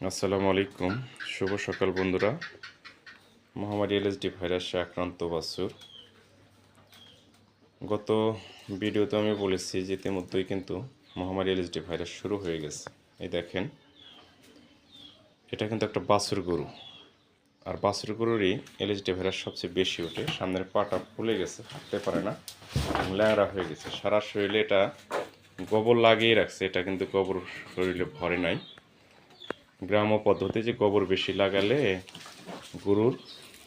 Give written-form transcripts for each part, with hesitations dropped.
আসসালামু আলাইকুম, শুভ সকাল বন্ধুরা। মহামারী এলএসডি ভাইরাসে আক্রান্ত বাছুর। গত ভিডিওতে আমি বলেছি যে ইতিমধ্যেই কিন্তু মহামারী এলএসডি ভাইরাস শুরু হয়ে গেছে। এই দেখেন, এটা কিন্তু একটা বাছুর গরু, আর বাছুর গরুরই এলএসডি ভাইরাস সবচেয়ে বেশি ওঠে। সামনের পাটা ফুলে গেছে, হাঁটতে পারে না, ল্যাংড়া হয়ে গেছে। সারা শরীরে এটা গোবর লাগিয়ে রাখছে, এটা কিন্তু গোবর শরীরে ভরে নাই। গ্রাম্য পদ্ধতি যে গোবর বেশি লাগালে গরুর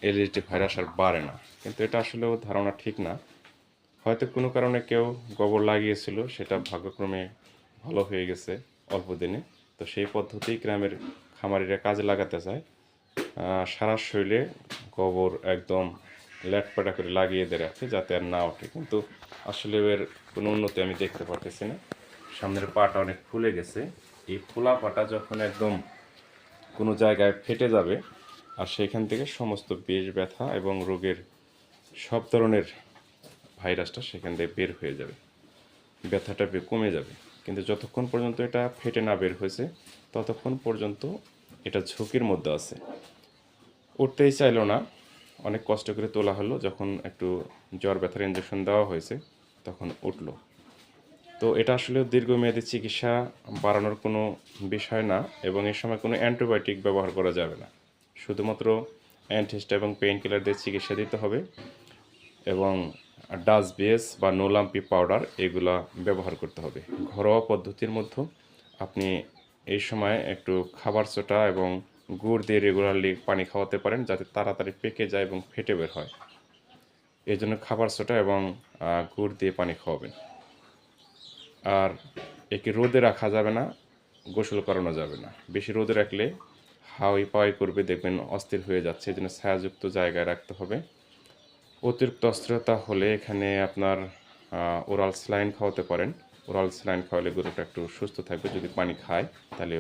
এলএসডি ভাইরাস আর বাড়ে না, কিন্তু এটা আসলে ধারণা ঠিক না। হয়তো কোনো কারণে কেউ গোবর লাগিয়েছিল, সেটা ভাগ্যক্রমে ভালো হয়ে গেছে অল্প দিনে। তো সেই পদ্ধতি গ্রামের খামারিরা কাজে লাগাতে চায়, সারা শরীরে গোবর একদম ল্যাটপাটা করে লাগিয়ে দিয়ে রাখে যাতে আর না ওঠে, কিন্তু আসলে এর কোনো উন্নতি আমি দেখতে পারতেছি না। সামনের পাটা অনেক ফুলে গেছে। এই ফোলা পাটা যখন একদম কোনো জায়গায় ফেটে যাবে, আর সেইখান থেকে সমস্ত বিষ, ব্যথা এবং রোগের সব ধরনের ভাইরাসটা সেখান থেকে বের হয়ে যাবে, ব্যথাটা কমে যাবে। কিন্তু যতক্ষণ পর্যন্ত এটা ফেটে না বের হয়েছে ততক্ষণ পর্যন্ত এটা ঝুঁকির মধ্যে আছে। উঠতেই চাইলো না, অনেক কষ্ট করে তোলা হলো। যখন একটু জ্বর ব্যথার ইঞ্জেকশন দেওয়া হয়েছে তখন উঠলো। তো এটা আসলে দীর্ঘমেয়াদী চিকিৎসা বাড়ানোর কোনো বিষয় না, এবং এর সময় কোনো অ্যান্টিবায়োটিক ব্যবহার করা যাবে না। শুধুমাত্র অ্যান্টিহিস্টা এবং পেইন কিলার দিয়ে চিকিৎসা দিতে হবে, এবং ডাসবিএস বা নোলাম্পি পাউডার এগুলা ব্যবহার করতে হবে। ঘরোয়া পদ্ধতির মধ্যে আপনি এই সময় একটু খাবার সোটা এবং গুড় দিয়ে রেগুলারলি পানি খাওয়াতে পারেন, যাতে তাড়াতাড়ি পেকে যায় এবং ফেটে বের হয়। এই জন্য খাবার সোটা এবং গুড় দিয়ে পানি খাওয়াবেন। আর একে রোদে রাখা যাবে না, গোসল করানো যাবে না। বেশি রোদে রাখলে হাওয়াই পাওয়াই করবে, দেখবেন অস্থির হয়ে যাচ্ছে। এই জন্য ছায়াযুক্ত জায়গায় রাখতে হবে। অতিরিক্ত অস্থিরতা হলে এখানে আপনার ওরাল স্যালাইন খাওয়াতে পারেন। ওরাল স্যালাইন খাওয়ালে গরুটা একটু সুস্থ থাকবে। যদি পানি খায় তাহলে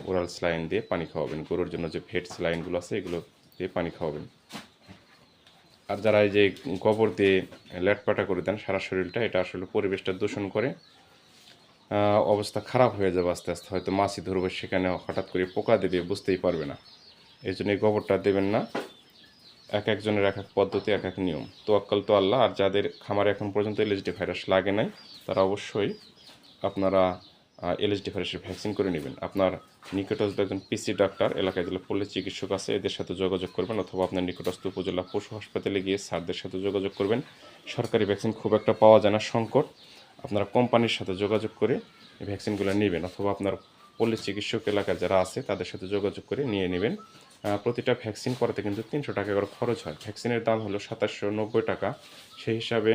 ওরাল স্যালাইন দিয়ে পানি খাওয়াবেন। গরুর জন্য যে ভেট স্যালাইনগুলো আছে এগুলো দিয়ে পানি খাওয়াবেন। আর যারা এই যে গোবর দিয়ে ল্যাটপাটা করে দেন সারা শরীরটা, এটা আসলে পরিবেশটা দূষণ করে, অবস্থা খারাপ হয়ে যাবে আস্তে আস্তে। হয়তো মাছি ধরবে, সেখানে হঠাৎ করে পোকা দেবে, বুঝতেই পারবে না। এই জন্য এই গোবরটা দেবেন না। এক একজনের এক এক পদ্ধতি, এক এক নিয়ম। তোয়াক্কাল তো আল্লাহ। আর যাদের খামারে এখন পর্যন্ত এলএসডি ভাইরাস লাগে নাই, তারা অবশ্যই আপনারা এলএসডি ভাইরাসের ভ্যাকসিন করে নেবেন। আপনার নিকটস্থ একজন পিসি ডাক্তার, এলাকায় যেগুলো পল্লী চিকিৎসক আছে, এদের সাথে যোগাযোগ করবেন, অথবা আপনার নিকটস্থ উপজেলা পশু হাসপাতালে গিয়ে স্যারদের সাথে যোগাযোগ করবেন। সরকারি ভ্যাকসিন খুব একটা পাওয়া যায় না, সংকট। আপনারা কোম্পানির সাথে যোগাযোগ করে এই ভ্যাকসিনগুলো নেবেন, অথবা আপনার পল্লী চিকিৎসক এলাকায় যারা আছে তাদের সাথে যোগাযোগ করে নিয়ে নেবেন। প্রতিটা ভ্যাকসিন করাতে কিন্তু 300 টাকা করে খরচ হয়। ভ্যাকসিনের দাম হলো 2790 টাকা। সেই হিসাবে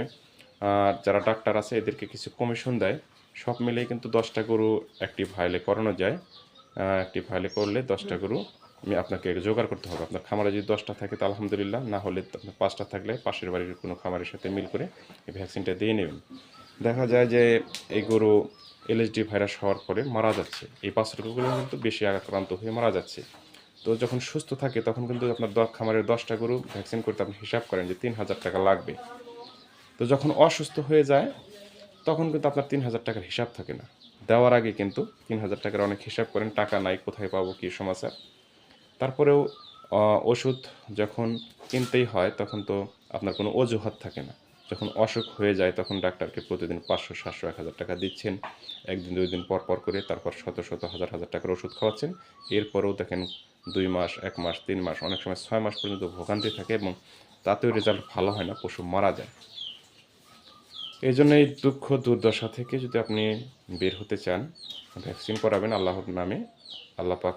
যারা ডাক্তার আছে এদেরকে কিছু কমিশন দেয়। সব মিলেই কিন্তু 10টা গরু একটি ভাইলে করানো যায়। একটি ভাইলে করলে 10টা গরু আপনাকে জোগাড় করতে হবে। আপনার খামারে যদি 10টা থাকে তো আলহামদুলিল্লাহ, না হলে আপনার 5টা থাকলে পাশের বাড়ির কোনো খামারের সাথে মিল করে এই ভ্যাকসিনটা দিয়ে নেবেন। দেখা যায় যে এই গরু এলএসডি ভাইরাস হওয়ার পরে মারা যাচ্ছে। এই বাছুরগুলো কিন্তু বেশি আক্রান্ত হয়ে মারা যাচ্ছে। তো যখন সুস্থ থাকে তখন কিন্তু আপনার খামারের 10টা গরু ভ্যাকসিন করতে আপনি হিসাব করেন যে 3000 টাকা লাগবে। তো যখন অসুস্থ হয়ে যায় তখন কিন্তু আপনার 3000 টাকার হিসাব থাকে না। দেওয়ার আগে কিন্তু 3000 টাকার অনেক হিসাব করেন, টাকা নাই, কোথায় পাবো, কী সমাচার। তারপরেও ওষুধ যখন কিনতেই হয় তখন তো আপনার কোনো অজুহাত থাকে না। যখন অসুখ হয়ে যায় তখন ডাক্তারকে প্রতিদিন 500, 700, 1000 টাকা দিচ্ছেন, একদিন 2 দিন পর পর করে, তারপর শত শত হাজার হাজার টাকার ওষুধ খাওয়াচ্ছেন। এরপরেও দেখেন 2 মাস, 1 মাস, 3 মাস, অনেক সময় 6 মাস পর্যন্ত ভোগান্তি থাকে, এবং তাতেও রেজাল্ট ভালো হয় না, পশু মারা যায়। এই জন্য এই দুঃখ দুর্দশা থেকে যদি আপনি বের হতে চান, ভ্যাকসিন করাবেন আল্লাহর নামে। আল্লাহ পাক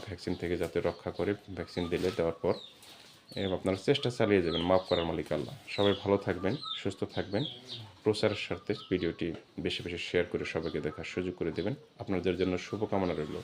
ভ্যাকসিন থেকে যাতে রক্ষা করে, ভ্যাকসিন দিলে দেওয়ার পর আপনারা চেষ্টা চালিয়ে যাবেন। মাফ করার মালিক আল্লাহ। সবাই ভালো থাকবেন, সুস্থ থাকবেন। প্রচারের স্বার্থে ভিডিওটি বেশি বেশি শেয়ার করে সবাইকে দেখার সুযোগ করে দেবেন। আপনাদের জন্য শুভকামনা রইল।